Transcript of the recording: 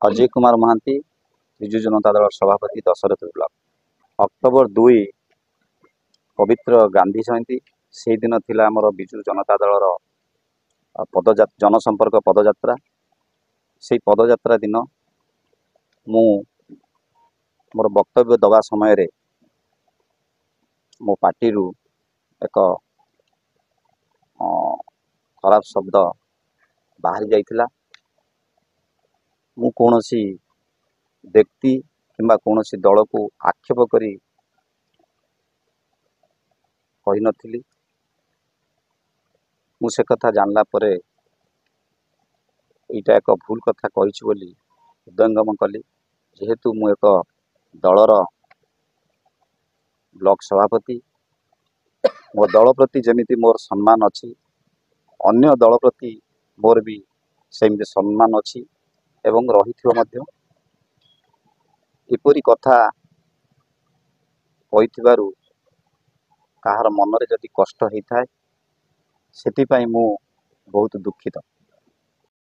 अजय कुमार महांती विजु जनता दल सभापति Dasharath block. October 2 पवित्र गांधी जयंती से दिन थिला आमर विजु जनता दल जनसंपर्क पदयात्रा। से पदयात्रा दिन मु मोर वक्तव्य दवा समय रे मो पार्टी रु एक खराब शब्द बाहरी जाइथिला। मु कोनोसी व्यक्ति किंबा कोनोसी दल को आक्षेप करी कहि नथिली। मु से कथा जानला परे एटा एक भूल कथा कहिछि बोली हृदयंगम कली। जेहेतु मु एक दलर ब्लॉक सभापति, मोर दल प्रति जेमिति मोर सम्मान अछि, अन्य दल प्रति मोर भी सेमति सम्मान अछि एवं रहिथियो मध्य। एपरि कथा कहिथिबारु काहार मनरे जदि कष्ट हेइ थाए सेति पई मु बहुत दुखित।